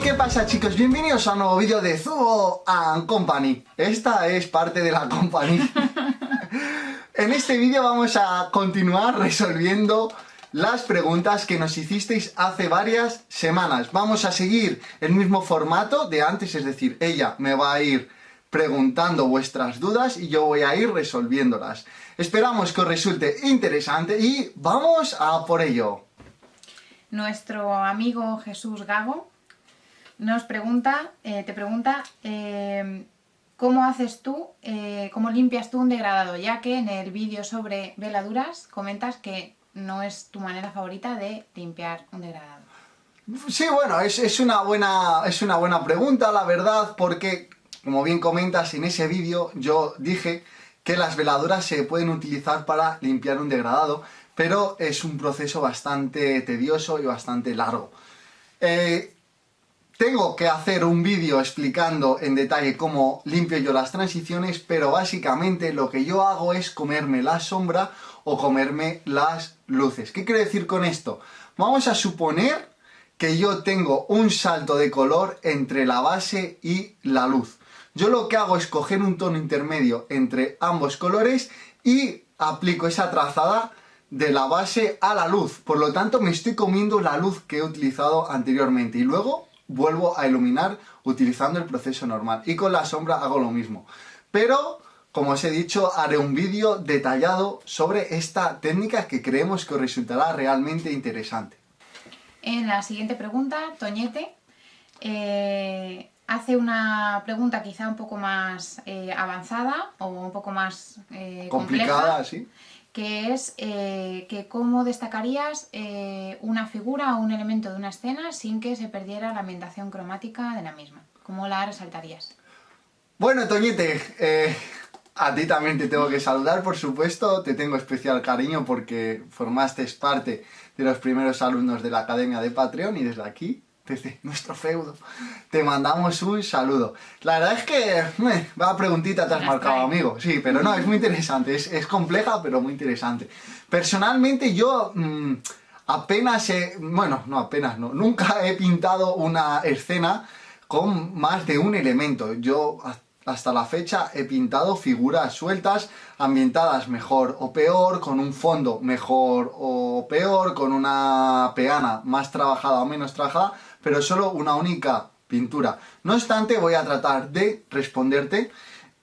Hey, ¿qué pasa, chicos? Bienvenidos a un nuevo vídeo de Zuo and Company. Esta es parte de la company. En este vídeo vamos a continuar resolviendo las preguntas que nos hicisteis hace varias semanas. Vamos a seguir el mismo formato de antes, es decir, ella me va a ir preguntando vuestras dudas y yo voy a ir resolviéndolas. Esperamos que os resulte interesante y vamos a por ello. Nuestro amigo Jesús Gago nos pregunta, ¿cómo haces tú, cómo limpias tú un degradado? Ya que en el vídeo sobre veladuras comentas que no es tu manera favorita de limpiar un degradado. Sí, bueno, es una buena pregunta, la verdad, porque, como bien comentas, en ese vídeo yo dije que las veladuras se pueden utilizar para limpiar un degradado, pero es un proceso bastante tedioso y bastante largo. Tengo que hacer un vídeo explicando en detalle cómo limpio yo las transiciones, pero básicamente lo que yo hago es comerme la sombra o comerme las luces. ¿Qué quiero decir con esto? Vamos a suponer que yo tengo un salto de color entre la base y la luz. Yo lo que hago es coger un tono intermedio entre ambos colores y aplico esa trazada de la base a la luz. Por lo tanto, me estoy comiendo la luz que he utilizado anteriormente y luego vuelvo a iluminar utilizando el proceso normal. Y con la sombra hago lo mismo. Pero, como os he dicho, haré un vídeo detallado sobre esta técnica que creemos que os resultará realmente interesante. En la siguiente pregunta, Toñete hace una pregunta quizá un poco más avanzada o un poco más Complicada, compleja, ¿sí? que es que cómo destacarías una figura o un elemento de una escena sin que se perdiera la ambientación cromática de la misma. ¿Cómo la resaltarías? Bueno, Toñete, a ti también te tengo que saludar, por supuesto. Te tengo especial cariño porque formaste parte de los primeros alumnos de la Academia de Patreon y desde aquí, desde nuestro feudo, te mandamos un saludo. La verdad es que, va preguntita te has marcado, amigo. Sí, pero no, es muy interesante, es compleja, pero muy interesante. Personalmente yo apenas nunca he pintado una escena con más de un elemento. Yo hasta la fecha he pintado figuras sueltas, ambientadas mejor o peor, con un fondo mejor o peor, con una peana más trabajada o menos trabajada, pero solo una única pintura. No obstante, voy a tratar de responderte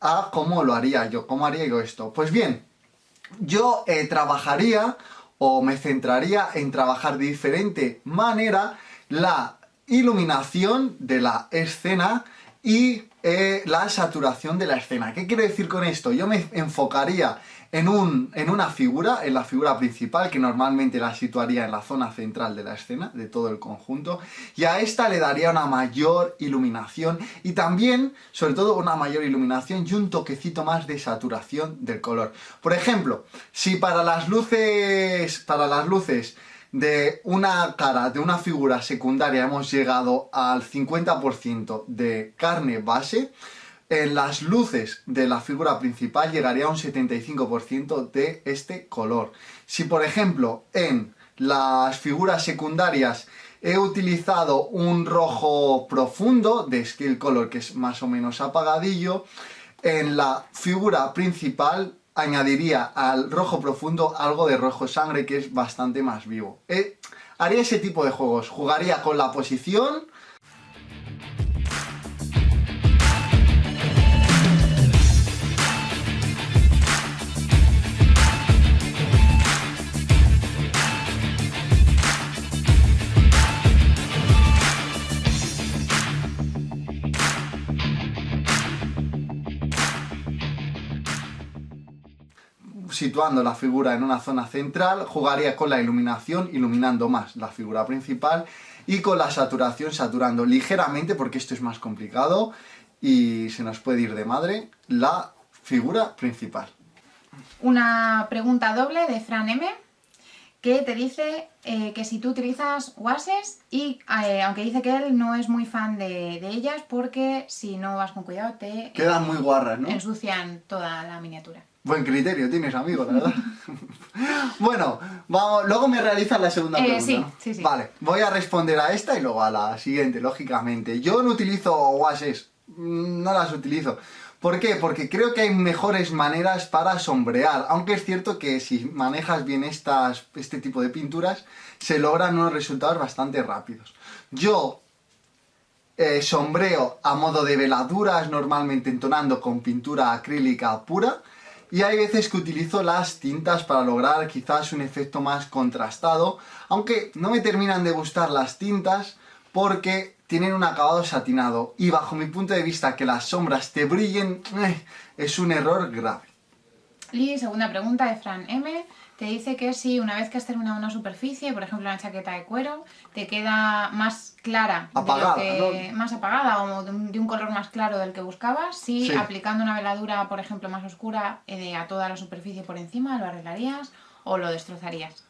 a cómo lo haría yo, cómo haría yo esto. Pues bien, yo trabajaría o me centraría en trabajar de diferente manera la iluminación de la escena y la saturación de la escena. ¿Qué quiero decir con esto? Yo me enfocaría en una figura, en la figura principal, que normalmente la situaría en la zona central de la escena, de todo el conjunto, y a esta le daría una mayor iluminación y también, sobre todo, una mayor iluminación y un toquecito más de saturación del color. Por ejemplo, si para las luces de una cara, de una figura secundaria hemos llegado al 50% de carne base, en las luces de la figura principal llegaría a un 75% de este color. Si por ejemplo en las figuras secundarias he utilizado un rojo profundo de Scale Color, que es más o menos apagadillo, en la figura principal añadiría al rojo profundo algo de rojo sangre, que es bastante más vivo. Haría ese tipo de juegos, jugaría con la posición. Situando la figura en una zona central, jugaría con la iluminación, iluminando más la figura principal, y con la saturación, saturando ligeramente, porque esto es más complicado y se nos puede ir de madre, la figura principal. Una pregunta doble de Fran M, que te dice que si tú utilizas guases y aunque dice que él no es muy fan de ellas porque si no vas con cuidado te quedan muy guarras, ¿no? ensucian toda la miniatura. Buen criterio tienes, amigo, la verdad. Bueno, vamos, luego me realizas la segunda pregunta, sí, ¿no? sí. Vale, voy a responder a esta y luego a la siguiente, lógicamente. Yo no utilizo guases, no las utilizo. ¿Por qué? Porque creo que hay mejores maneras para sombrear, aunque es cierto que si manejas bien este tipo de pinturas, se logran unos resultados bastante rápidos. Yo sombreo a modo de veladuras, normalmente entonando con pintura acrílica pura, y hay veces que utilizo las tintas para lograr quizás un efecto más contrastado, aunque no me terminan de gustar las tintas porque tienen un acabado satinado y bajo mi punto de vista que las sombras te brillen es un error grave. Y segunda pregunta de Fran M. Te dice que si una vez que has terminado una superficie, por ejemplo una chaqueta de cuero, te queda más clara, Apagada, ¿no? más apagada o de un color más claro del que buscabas, si Sí. aplicando una veladura, por ejemplo, más oscura a toda la superficie por encima, ¿lo arreglarías o lo destrozarías?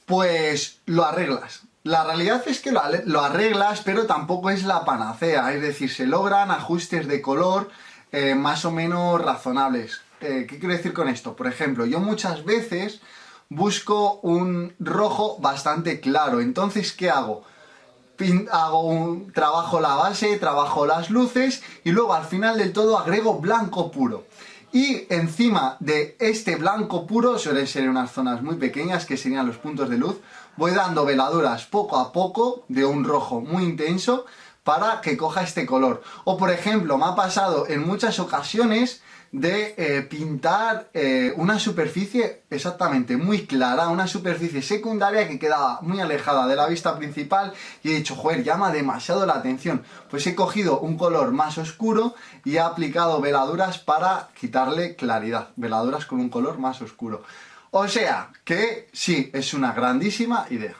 Pues lo arreglas. La realidad es que lo arreglas, pero tampoco es la panacea. Es decir, se logran ajustes de color más o menos razonables. ¿Qué quiero decir con esto? Por ejemplo, yo muchas veces busco un rojo bastante claro. Entonces, ¿qué hago? Trabajo la base, trabajo las luces y luego al final del todo agrego blanco puro. Y encima de este blanco puro, suelen ser unas zonas muy pequeñas que serían los puntos de luz, voy dando veladuras poco a poco de un rojo muy intenso para que coja este color. O por ejemplo, me ha pasado en muchas ocasiones de pintar una superficie exactamente muy clara, una superficie secundaria que quedaba muy alejada de la vista principal y he dicho, joder, llama demasiado la atención. Pues he cogido un color más oscuro y he aplicado veladuras para quitarle claridad, veladuras con un color más oscuro. O sea, que sí, es una grandísima idea.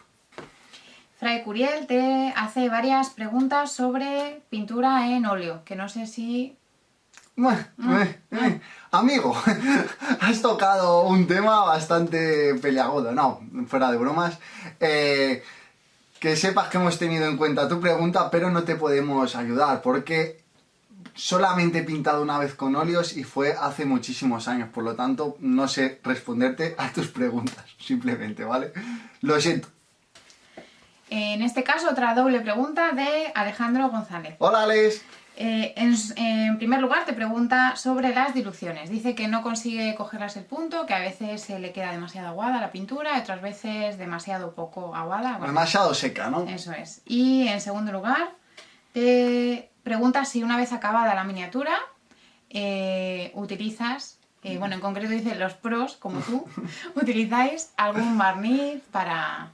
Fray Curiel te hace varias preguntas sobre pintura en óleo, que no sé si... Amigo, has tocado un tema bastante peliagudo, no, fuera de bromas. Que sepas que hemos tenido en cuenta tu pregunta, pero no te podemos ayudar porque solamente he pintado una vez con óleos y fue hace muchísimos años, por lo tanto no sé responderte a tus preguntas, simplemente, ¿vale? Lo siento. En este caso, otra doble pregunta de Alejandro González. Hola, Alex. En primer lugar te pregunta sobre las diluciones. Dice que no consigue cogerlas el punto, que a veces se le queda demasiado aguada la pintura y otras veces demasiado poco aguada. Bueno, demasiado seca, ¿no? eso es. Y en segundo lugar te pregunta si una vez acabada la miniatura utilizas, bueno, en concreto dice los pros, como tú, utilizáis algún barniz para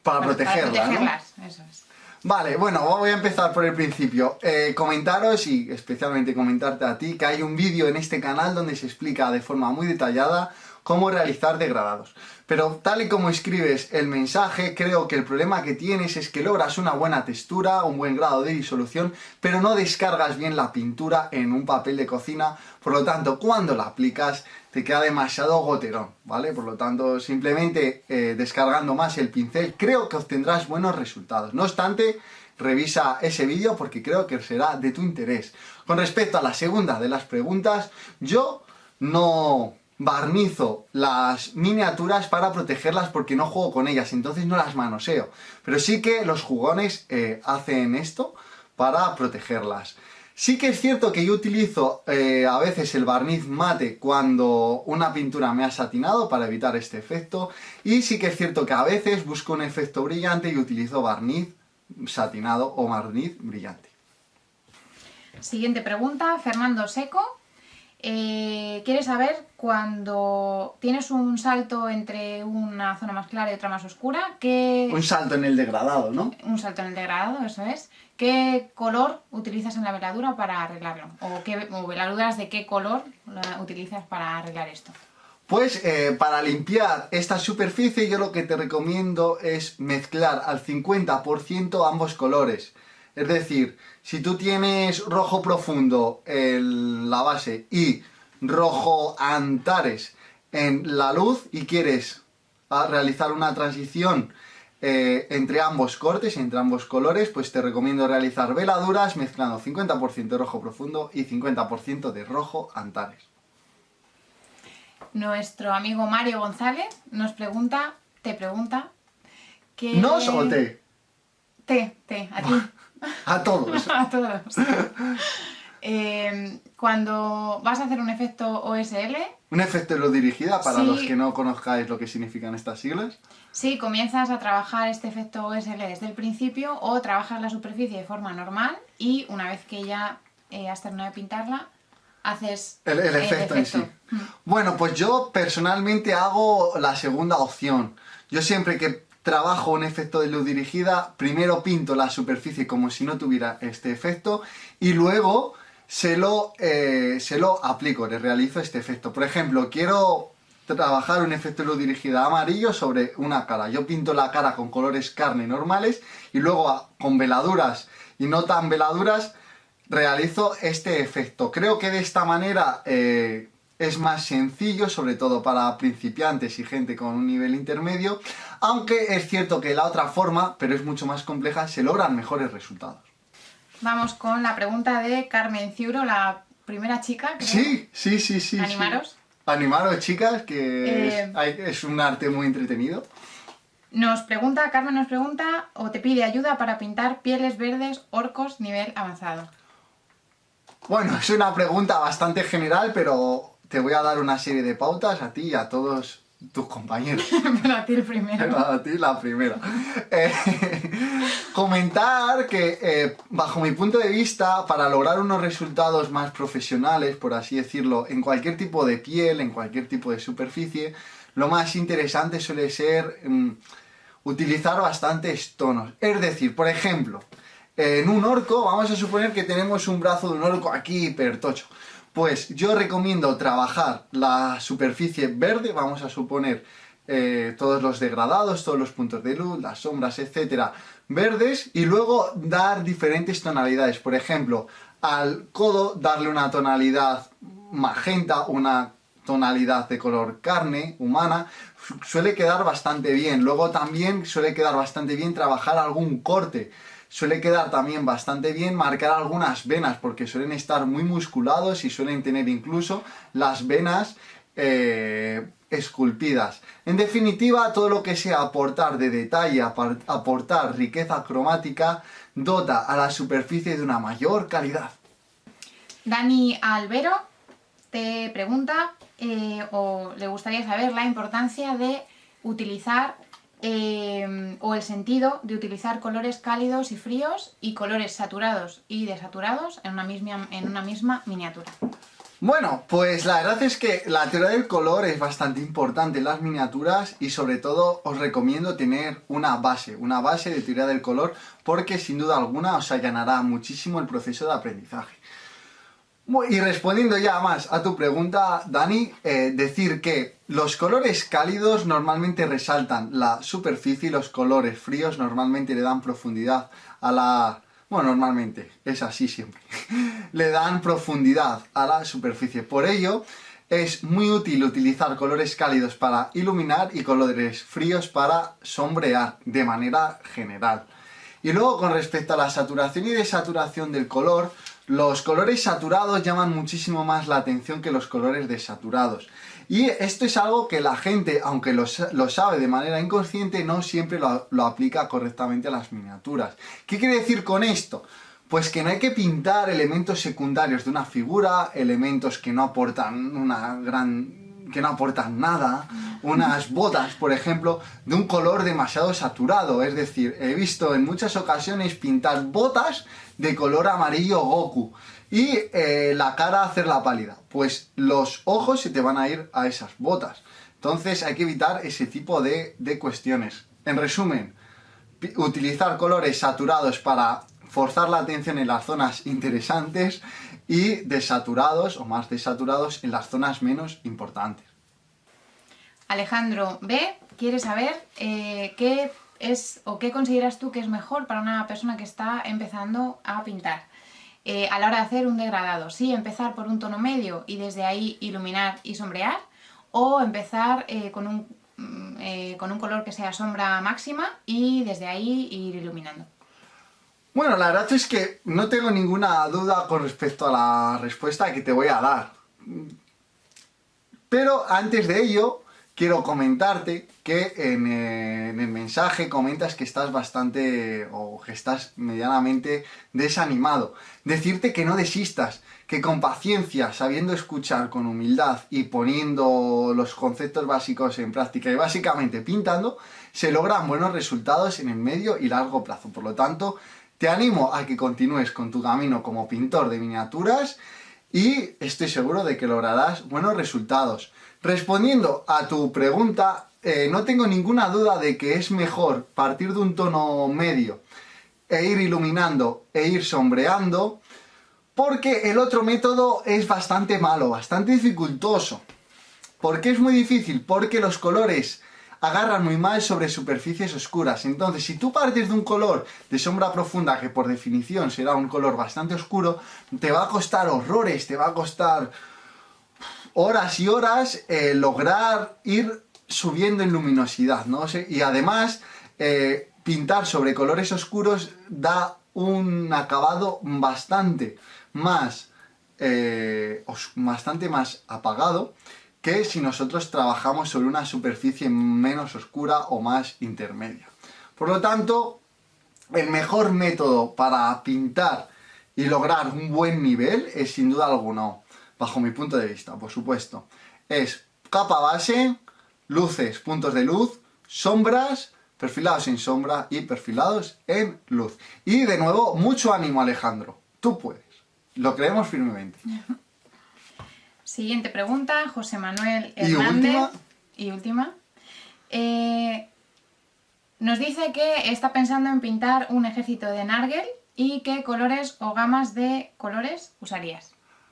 protegerlas, ¿no? Eso es. Vale, bueno, voy a empezar por el principio. Comentaros y especialmente comentarte a ti que hay un vídeo en este canal donde se explica de forma muy detallada cómo realizar degradados. Pero tal y como escribes el mensaje, creo que el problema que tienes es que logras una buena textura, un buen grado de disolución, pero no descargas bien la pintura en un papel de cocina, por lo tanto, cuando la aplicas te queda demasiado goterón, ¿vale? Por lo tanto, simplemente descargando más el pincel, creo que obtendrás buenos resultados. No obstante, revisa ese vídeo porque creo que será de tu interés. Con respecto a la segunda de las preguntas, yo no barnizo las miniaturas para protegerlas porque no juego con ellas, entonces no las manoseo. Pero sí que los jugones hacen esto para protegerlas. Sí que es cierto que yo utilizo a veces el barniz mate cuando una pintura me ha satinado para evitar este efecto. Y sí que es cierto que a veces busco un efecto brillante y utilizo barniz satinado o barniz brillante. Siguiente pregunta, Fernando Seco. Quiere saber cuando tienes un salto entre una zona más clara y otra más oscura, un salto en el degradado, ¿no? Un salto en el degradado, eso es. ¿Qué color utilizas en la veladura para arreglarlo? ¿O veladuras de qué color utilizas para arreglar esto? Pues para limpiar esta superficie yo lo que te recomiendo es mezclar al 50% ambos colores. Es decir, si tú tienes rojo profundo en la base y rojo Antares en la luz y quieres realizar una transición entre ambos cortes, entre ambos colores, pues te recomiendo realizar veladuras mezclando 50% de rojo profundo y 50% de rojo Antares. Nuestro amigo Mario González te pregunta que... ¿Nos o te? A ti. A todos. A todos. Cuando vas a hacer un efecto OSL... Un efecto de luz dirigida, para Sí. los que no conozcáis lo que significan estas siglas. Sí, comienzas a trabajar este efecto OSL desde el principio o trabajas la superficie de forma normal y una vez que ya has terminado de pintarla, haces El efecto en sí. Bueno, pues yo personalmente hago la segunda opción. Yo siempre que trabajo un efecto de luz dirigida, primero pinto la superficie como si no tuviera este efecto y luego se lo aplico, le realizo este efecto. Por ejemplo, quiero trabajar un efecto de luz dirigida amarillo sobre una cara. Yo pinto la cara con colores carne normales y luego con veladuras y no tan veladuras realizo este efecto. Creo que de esta manera es más sencillo, sobre todo para principiantes y gente con un nivel intermedio, aunque es cierto que la otra forma, pero es mucho más compleja, se logran mejores resultados. Vamos con la pregunta de Carmen Ciuro, la primera chica. Creo. Sí. Animaros. Sí. Animaros, chicas, que es un arte muy entretenido. Carmen nos pregunta o te pide ayuda para pintar pieles verdes orcos nivel avanzado. Bueno, es una pregunta bastante general, pero te voy a dar una serie de pautas a ti y a todos tus compañeros. Pero a ti el primero. A ti la primera. Comentar que, bajo mi punto de vista, para lograr unos resultados más profesionales, por así decirlo, en cualquier tipo de piel, en cualquier tipo de superficie, lo más interesante suele ser utilizar bastantes tonos. Es decir, por ejemplo, en un orco, vamos a suponer que tenemos un brazo de un orco aquí hipertocho. Pues yo recomiendo trabajar la superficie verde, vamos a suponer todos los degradados, todos los puntos de luz, las sombras, etcétera, verdes, y luego dar diferentes tonalidades. Por ejemplo, al codo darle una tonalidad magenta, una tonalidad de color carne humana, suele quedar bastante bien. Luego también suele quedar bastante bien trabajar algún corte. Suele quedar también bastante bien marcar algunas venas porque suelen estar muy musculados y suelen tener incluso las venas esculpidas. En definitiva, todo lo que sea aportar de detalle, aportar riqueza cromática, dota a la superficie de una mayor calidad. Dani Albero te pregunta o le gustaría saber la importancia de utilizar o el sentido de utilizar colores cálidos y fríos y colores saturados y desaturados en una misma miniatura. Bueno, pues la verdad es que la teoría del color es bastante importante en las miniaturas y sobre todo os recomiendo tener una base de teoría del color porque sin duda alguna os allanará muchísimo el proceso de aprendizaje. Y respondiendo ya más a tu pregunta, Dani, decir que los colores cálidos normalmente resaltan la superficie y los colores fríos normalmente le dan profundidad a la... Bueno, normalmente, es así siempre. Le dan profundidad a la superficie. Por ello, es muy útil utilizar colores cálidos para iluminar y colores fríos para sombrear de manera general. Y luego, con respecto a la saturación y desaturación del color, los colores saturados llaman muchísimo más la atención que los colores desaturados. Y esto es algo que la gente, aunque lo sabe de manera inconsciente, no siempre lo aplica correctamente a las miniaturas. ¿Qué quiere decir con esto? Pues que no hay que pintar elementos secundarios de una figura, elementos que no aportan nada, unas botas, por ejemplo, de un color demasiado saturado. Es decir, he visto en muchas ocasiones pintar botas de color amarillo Goku y la cara hacerla pálida. Pues los ojos se te van a ir a esas botas. Entonces hay que evitar ese tipo de cuestiones. En resumen, utilizar colores saturados para forzar la atención en las zonas interesantes y desaturados o más desaturados en las zonas menos importantes. Alejandro B. quiere saber qué es o qué consideras tú que es mejor para una persona que está empezando a pintar a la hora de hacer un degradado. ¿Sí empezar por un tono medio y desde ahí iluminar y sombrear? ¿O empezar con un color que sea sombra máxima y desde ahí ir iluminando? Bueno, la verdad es que no tengo ninguna duda con respecto a la respuesta que te voy a dar. Pero antes de ello, quiero comentarte que en el mensaje comentas que estás bastante o que estás medianamente desanimado. Decirte que no desistas, que con paciencia, sabiendo escuchar con humildad y poniendo los conceptos básicos en práctica y básicamente pintando, se logran buenos resultados en el medio y largo plazo. Por lo tanto, te animo a que continúes con tu camino como pintor de miniaturas y estoy seguro de que lograrás buenos resultados. Respondiendo a tu pregunta, no tengo ninguna duda de que es mejor partir de un tono medio e ir iluminando e ir sombreando, porque el otro método es bastante malo, bastante dificultoso. ¿Por qué es muy difícil? Porque los colores agarran muy mal sobre superficies oscuras. Entonces, si tú partes de un color de sombra profunda, que por definición será un color bastante oscuro, te va a costar horrores, te va a costar horas y horas lograr ir subiendo en luminosidad, ¿no? Y además, pintar sobre colores oscuros da un acabado bastante más apagado que si nosotros trabajamos sobre una superficie menos oscura o más intermedia. Por lo tanto, el mejor método para pintar y lograr un buen nivel es sin duda alguna, bajo mi punto de vista, por supuesto, es capa base, luces, puntos de luz, sombras, perfilados en sombra y perfilados en luz. Y de nuevo, mucho ánimo, Alejandro. Tú puedes. Lo creemos firmemente. Siguiente pregunta, José Manuel Hernández. Y última. Nos dice que está pensando en pintar un ejército de Nurgle y qué colores o gamas de colores usarías.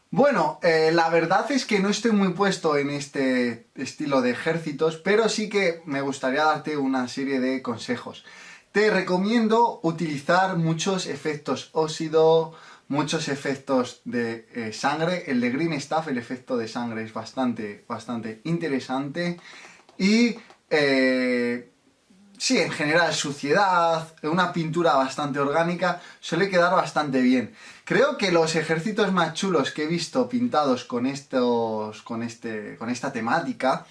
Bueno, la verdad es que no estoy muy puesto en este estilo de ejércitos, pero sí que me gustaría darte una serie de consejos. Te recomiendo utilizar muchos efectos óxido, muchos efectos de sangre. El de Green Stuff, el efecto de sangre es bastante interesante. Y sí, en general, suciedad, una pintura bastante orgánica, suele quedar bastante bien. Creo que los ejércitos más chulos que he visto pintados con esta temática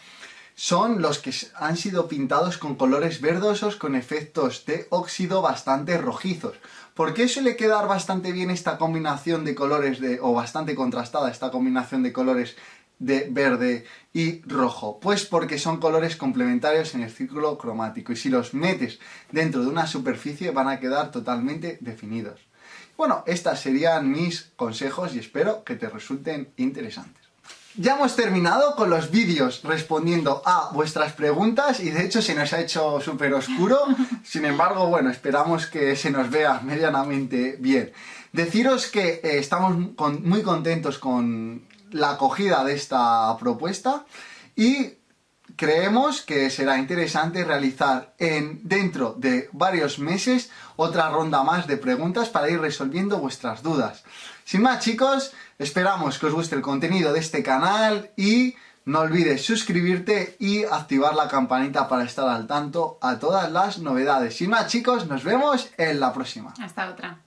son los que han sido pintados con colores verdosos con efectos de óxido bastante rojizos. ¿Por qué suele quedar bastante bien esta combinación de colores o bastante contrastada esta combinación de colores de verde y rojo? Pues porque son colores complementarios en el círculo cromático y si los metes dentro de una superficie van a quedar totalmente definidos. Bueno, estos serían mis consejos y espero que te resulten interesantes. Ya hemos terminado con los vídeos respondiendo a vuestras preguntas y de hecho se nos ha hecho súper oscuro. Sin embargo, bueno, esperamos que se nos vea medianamente bien. Deciros que estamos muy contentos con la acogida de esta propuesta y creemos que será interesante realizar dentro de varios meses otra ronda más de preguntas para ir resolviendo vuestras dudas. Sin más, chicos, esperamos que os guste el contenido de este canal y no olvides suscribirte y activar la campanita para estar al tanto a todas las novedades. Sin más, chicos, nos vemos en la próxima. Hasta otra.